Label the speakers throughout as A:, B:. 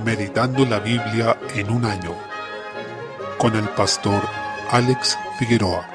A: Meditando la Biblia en un año, con el pastor Alex Figueroa.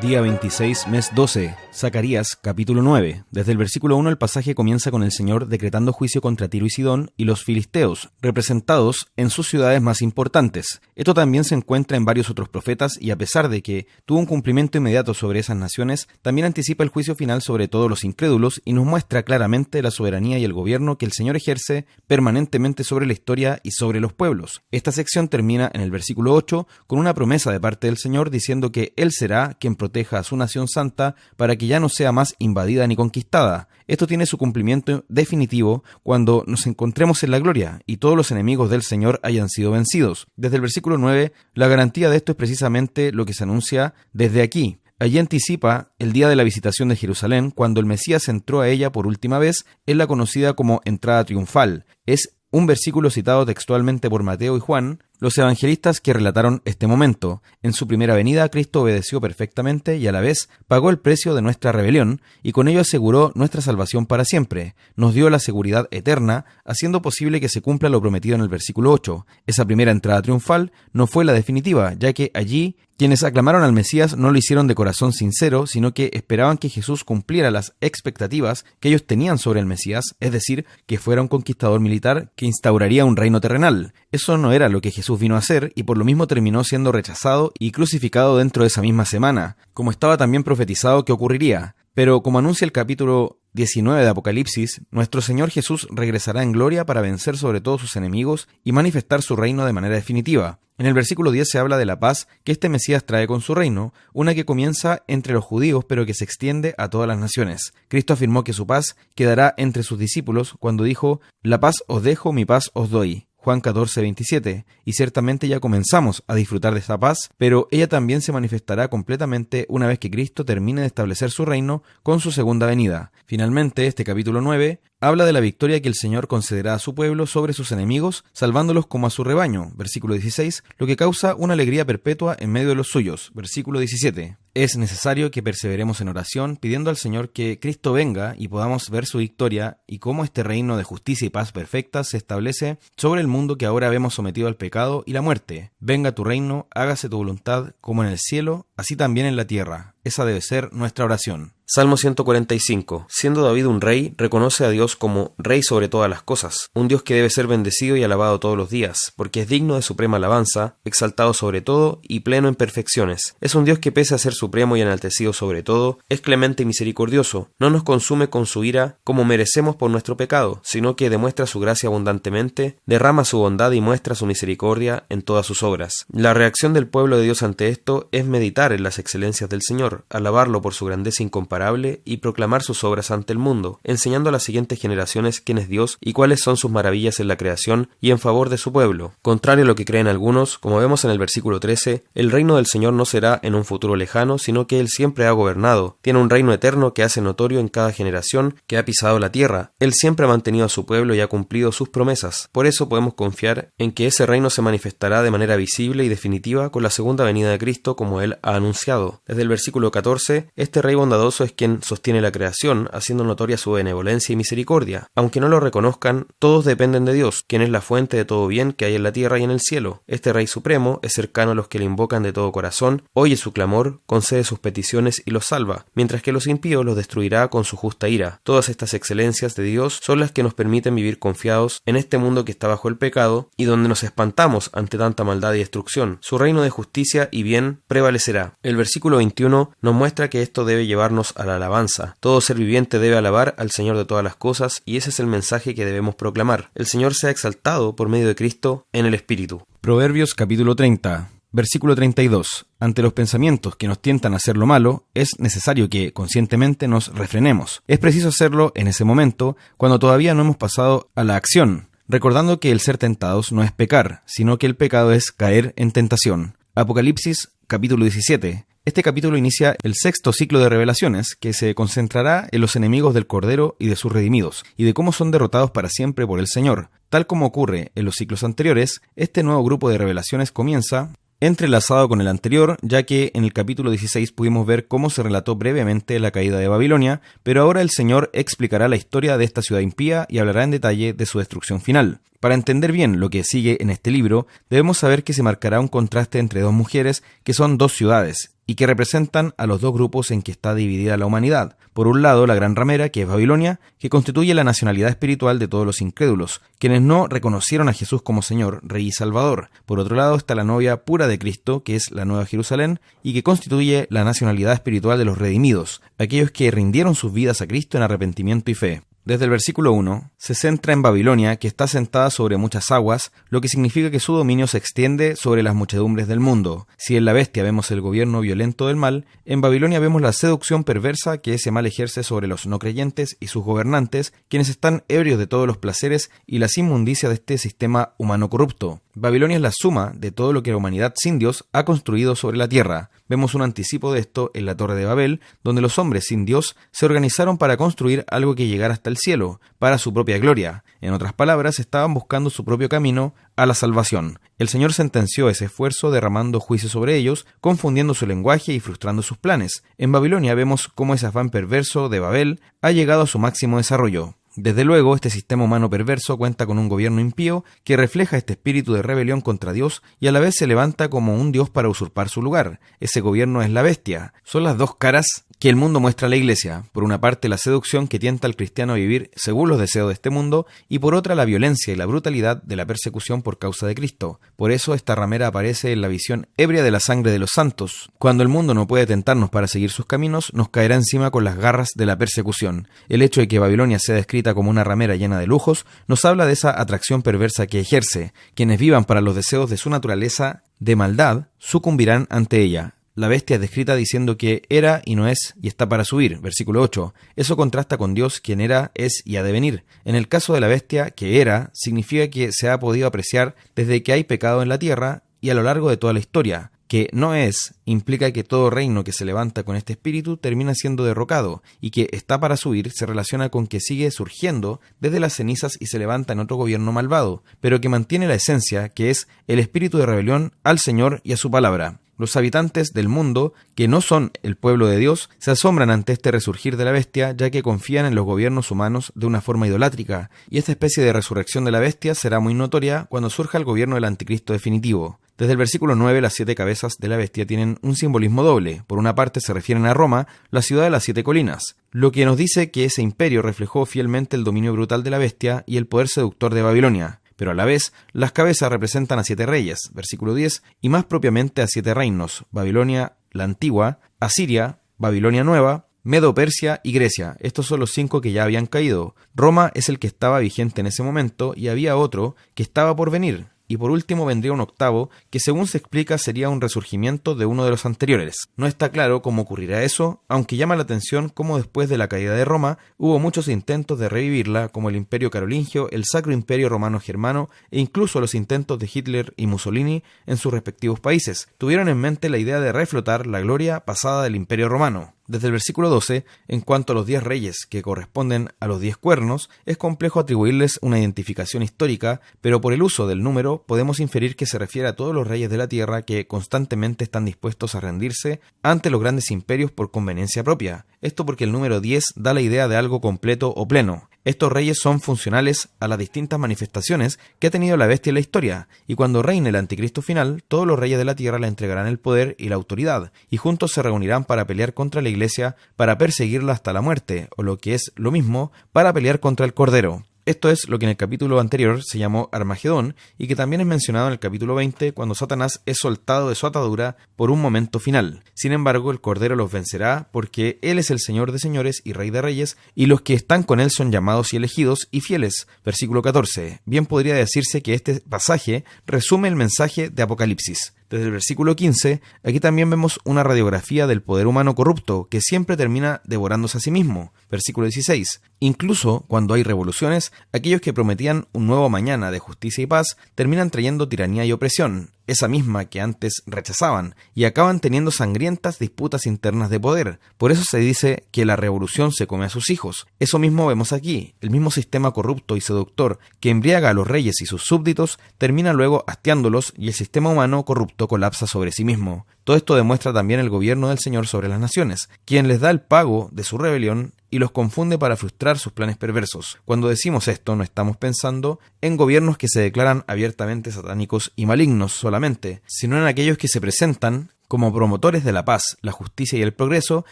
B: Día 26, mes 12, Zacarías, capítulo 9. Desde el versículo 1 el pasaje comienza con el Señor decretando juicio contra Tiro y Sidón y los filisteos, representados en sus ciudades más importantes. Esto también se encuentra en varios otros profetas y a pesar de que tuvo un cumplimiento inmediato sobre esas naciones, también anticipa el juicio final sobre todos los incrédulos y nos muestra claramente la soberanía y el gobierno que el Señor ejerce permanentemente sobre la historia y sobre los pueblos. Esta sección termina en el versículo 8 con una promesa de parte del Señor diciendo que Él será quien proteja a su nación santa para que ya no sea más invadida ni conquistada. Esto tiene su cumplimiento definitivo cuando nos encontremos en la gloria y todos los enemigos del Señor hayan sido vencidos. Desde el versículo 9, la garantía de esto es precisamente lo que se anuncia desde aquí. Allí anticipa el día de la visitación de Jerusalén, cuando el Mesías entró a ella por última vez, es la conocida como entrada triunfal. Es un versículo citado textualmente por Mateo y Juan, los evangelistas que relataron este momento. En su primera venida, Cristo obedeció perfectamente y a la vez pagó el precio de nuestra rebelión y con ello aseguró nuestra salvación para siempre. Nos dio la seguridad eterna, haciendo posible que se cumpla lo prometido en el versículo 8. Esa primera entrada triunfal no fue la definitiva, ya que allí quienes aclamaron al Mesías no lo hicieron de corazón sincero, sino que esperaban que Jesús cumpliera las expectativas que ellos tenían sobre el Mesías, es decir, que fuera un conquistador militar que instauraría un reino terrenal. Eso no era lo que Jesús vino a hacer y por lo mismo terminó siendo rechazado y crucificado dentro de esa misma semana, como estaba también profetizado que ocurriría. Pero como anuncia el capítulo 19 de Apocalipsis, nuestro Señor Jesús regresará en gloria para vencer sobre todos sus enemigos y manifestar su reino de manera definitiva. En el versículo 10 se habla de la paz que este Mesías trae con su reino, una que comienza entre los judíos pero que se extiende a todas las naciones. Cristo afirmó que su paz quedará entre sus discípulos cuando dijo: «La paz os dejo, mi paz os doy». Juan 14:27, y ciertamente ya comenzamos a disfrutar de esta paz, pero ella también se manifestará completamente una vez que Cristo termine de establecer su reino con su segunda venida. Finalmente, este capítulo 9 habla de la victoria que el Señor concederá a su pueblo sobre sus enemigos, salvándolos como a su rebaño, versículo 16, lo que causa una alegría perpetua en medio de los suyos, versículo 17. Es necesario que perseveremos en oración, pidiendo al Señor que Cristo venga y podamos ver su victoria y cómo este reino de justicia y paz perfecta se establece sobre el mundo que ahora vemos sometido al pecado y la muerte. Venga tu reino, hágase tu voluntad, como en el cielo, así también en la tierra. Esa debe ser nuestra oración.
C: Salmo 145. Siendo David un rey, reconoce a Dios como rey sobre todas las cosas, un Dios que debe ser bendecido y alabado todos los días, porque es digno de suprema alabanza, exaltado sobre todo y pleno en perfecciones. Es un Dios que pese a ser supremo y enaltecido sobre todo, es clemente y misericordioso, no nos consume con su ira como merecemos por nuestro pecado, sino que demuestra su gracia abundantemente, derrama su bondad y muestra su misericordia en todas sus obras. La reacción del pueblo de Dios ante esto es meditar en las excelencias del Señor, alabarlo por su grandeza incomparable y proclamar sus obras ante el mundo, enseñando a las siguientes generaciones quién es Dios y cuáles son sus maravillas en la creación y en favor de su pueblo. Contrario a lo que creen algunos, como vemos en el versículo 13, el reino del Señor no será en un futuro lejano, sino que Él siempre ha gobernado. Tiene un reino eterno que hace notorio en cada generación que ha pisado la tierra. Él siempre ha mantenido a su pueblo y ha cumplido sus promesas. Por eso podemos confiar en que ese reino se manifestará de manera visible y definitiva con la segunda venida de Cristo, como Él ha anunciado. Desde el versículo 14, este Rey bondadoso es quien sostiene la creación, haciendo notoria su benevolencia y misericordia. Aunque no lo reconozcan, todos dependen de Dios, quien es la fuente de todo bien que hay en la tierra y en el cielo. Este Rey supremo es cercano a los que le invocan de todo corazón, oye su clamor, concede sus peticiones y los salva, mientras que los impíos los destruirá con su justa ira. Todas estas excelencias de Dios son las que nos permiten vivir confiados en este mundo que está bajo el pecado y donde nos espantamos ante tanta maldad y destrucción. Su reino de justicia y bien prevalecerá. El versículo 21 nos muestra que esto debe llevarnos a la alabanza. Todo ser viviente debe alabar al Señor de todas las cosas y ese es el mensaje que debemos proclamar. El Señor sea exaltado por medio de Cristo en el Espíritu.
B: Proverbios capítulo 30. Versículo 32. Ante los pensamientos que nos tientan a hacer lo malo, es necesario que conscientemente nos refrenemos. Es preciso hacerlo en ese momento, cuando todavía no hemos pasado a la acción, recordando que el ser tentados no es pecar, sino que el pecado es caer en tentación. Apocalipsis capítulo 17. Este capítulo inicia el sexto ciclo de revelaciones, que se concentrará en los enemigos del Cordero y de sus redimidos, y de cómo son derrotados para siempre por el Señor. Tal como ocurre en los ciclos anteriores, este nuevo grupo de revelaciones comienza entrelazado con el anterior, ya que en el capítulo 16 pudimos ver cómo se relató brevemente la caída de Babilonia, pero ahora el Señor explicará la historia de esta ciudad impía y hablará en detalle de su destrucción final. Para entender bien lo que sigue en este libro, debemos saber que se marcará un contraste entre dos mujeres que son dos ciudades, y que representan a los dos grupos en que está dividida la humanidad. Por un lado, la gran ramera, que es Babilonia, que constituye la nacionalidad espiritual de todos los incrédulos, quienes no reconocieron a Jesús como Señor, Rey y Salvador. Por otro lado está la novia pura de Cristo, que es la Nueva Jerusalén, y que constituye la nacionalidad espiritual de los redimidos, aquellos que rindieron sus vidas a Cristo en arrepentimiento y fe. Desde el versículo 1, se centra en Babilonia, que está sentada sobre muchas aguas, lo que significa que su dominio se extiende sobre las muchedumbres del mundo. Si en la bestia vemos el gobierno violento del mal, en Babilonia vemos la seducción perversa que ese mal ejerce sobre los no creyentes y sus gobernantes, quienes están ebrios de todos los placeres y las inmundicias de este sistema humano corrupto. Babilonia es la suma de todo lo que la humanidad sin Dios ha construido sobre la tierra. Vemos un anticipo de esto en la Torre de Babel, donde los hombres sin Dios se organizaron para construir algo que llegara hasta el cielo, para su propia gloria. En otras palabras, estaban buscando su propio camino a la salvación. El Señor sentenció ese esfuerzo derramando juicio sobre ellos, confundiendo su lenguaje y frustrando sus planes. En Babilonia vemos cómo ese afán perverso de Babel ha llegado a su máximo desarrollo. Desde luego, este sistema humano perverso cuenta con un gobierno impío que refleja este espíritu de rebelión contra Dios y a la vez se levanta como un Dios para usurpar su lugar. Ese gobierno es la bestia. Son las dos caras que el mundo muestra a la iglesia. Por una parte, la seducción que tienta al cristiano a vivir según los deseos de este mundo, y por otra, la violencia y la brutalidad de la persecución por causa de Cristo. Por eso, esta ramera aparece en la visión ebria de la sangre de los santos. Cuando el mundo no puede tentarnos para seguir sus caminos, nos caerá encima con las garras de la persecución. El hecho de que Babilonia sea descrita como una ramera llena de lujos, nos habla de esa atracción perversa que ejerce. Quienes vivan para los deseos de su naturaleza de maldad, sucumbirán ante ella. La bestia es descrita diciendo que era y no es y está para subir, versículo 8. Eso contrasta con Dios, quien era, es y ha de venir. En el caso de la bestia, que era, significa que se ha podido apreciar desde que hay pecado en la tierra y a lo largo de toda la historia. Que no es implica que todo reino que se levanta con este espíritu termina siendo derrocado, y que está para subir se relaciona con que sigue surgiendo desde las cenizas y se levanta en otro gobierno malvado, pero que mantiene la esencia, que es el espíritu de rebelión al Señor y a su palabra. Los habitantes del mundo, que no son el pueblo de Dios, se asombran ante este resurgir de la bestia, ya que confían en los gobiernos humanos de una forma idolátrica, y esta especie de resurrección de la bestia será muy notoria cuando surja el gobierno del anticristo definitivo. Desde el versículo 9, las 7 cabezas de la bestia tienen un simbolismo doble. Por una parte se refieren a Roma, la ciudad de las 7 colinas, lo que nos dice que ese imperio reflejó fielmente el dominio brutal de la bestia y el poder seductor de Babilonia. Pero a la vez, las cabezas representan a 7 reyes, versículo 10, y más propiamente a 7 reinos: Babilonia la antigua, Asiria, Babilonia nueva, Medo-Persia y Grecia. Estos son los 5 que ya habían caído. Roma es el que estaba vigente en ese momento y había otro que estaba por venir. Y por último vendría un octavo, que según se explica sería un resurgimiento de uno de los anteriores. No está claro cómo ocurrirá eso, aunque llama la atención cómo después de la caída de Roma hubo muchos intentos de revivirla, como el Imperio Carolingio, el Sacro Imperio Romano-Germano e incluso los intentos de Hitler y Mussolini en sus respectivos países. Tuvieron en mente la idea de reflotar la gloria pasada del Imperio Romano. Desde el versículo 12, en cuanto a los 10 reyes que corresponden a los 10 cuernos, es complejo atribuirles una identificación histórica, pero por el uso del número podemos inferir que se refiere a todos los reyes de la tierra que constantemente están dispuestos a rendirse ante los grandes imperios por conveniencia propia. Esto porque el número 10 da la idea de algo completo o pleno. Estos reyes son funcionales a las distintas manifestaciones que ha tenido la bestia en la historia, y cuando reine el anticristo final, todos los reyes de la tierra le entregarán el poder y la autoridad, y juntos se reunirán para pelear contra la iglesia, para perseguirla hasta la muerte, o lo que es lo mismo, para pelear contra el Cordero. Esto es lo que en el capítulo anterior se llamó Armagedón y que también es mencionado en el capítulo 20 cuando Satanás es soltado de su atadura por un momento final. Sin embargo, el Cordero los vencerá porque Él es el Señor de señores y Rey de reyes y los que están con Él son llamados y elegidos y fieles. Versículo 14. Bien podría decirse que este pasaje resume el mensaje de Apocalipsis. Desde el versículo 15, aquí también vemos una radiografía del poder humano corrupto que siempre termina devorándose a sí mismo. Versículo 16. Incluso cuando hay revoluciones, aquellos que prometían un nuevo mañana de justicia y paz terminan trayendo tiranía y opresión. esa misma que antes rechazaban, y acaban teniendo sangrientas disputas internas de poder. Por eso se dice que la revolución se come a sus hijos. Eso mismo vemos aquí. El mismo sistema corrupto y seductor que embriaga a los reyes y sus súbditos termina luego hastiándolos, y el sistema humano corrupto colapsa sobre sí mismo. Todo esto demuestra también el gobierno del Señor sobre las naciones, quien les da el pago de su rebelión y los confunde para frustrar sus planes perversos. Cuando decimos esto, no estamos pensando en gobiernos que se declaran abiertamente satánicos y malignos solamente, sino en aquellos que se presentan como promotores de la paz, la justicia y el progreso,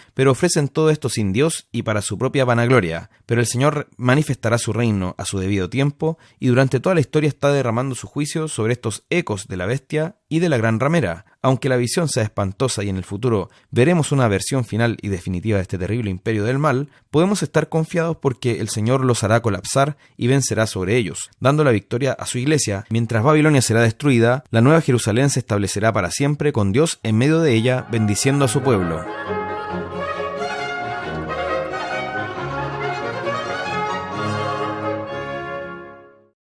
B: pero ofrecen todo esto sin Dios y para su propia vanagloria. Pero el Señor manifestará su reino a su debido tiempo, y durante toda la historia está derramando su juicio sobre estos ecos de la bestia y de la gran ramera. Aunque la visión sea espantosa y en el futuro veremos una versión final y definitiva de este terrible imperio del mal, podemos estar confiados porque el Señor los hará colapsar y vencerá sobre ellos, dando la victoria a su iglesia. Mientras Babilonia será destruida, la nueva Jerusalén se establecerá para siempre con Dios en medio de ella, bendiciendo a su pueblo.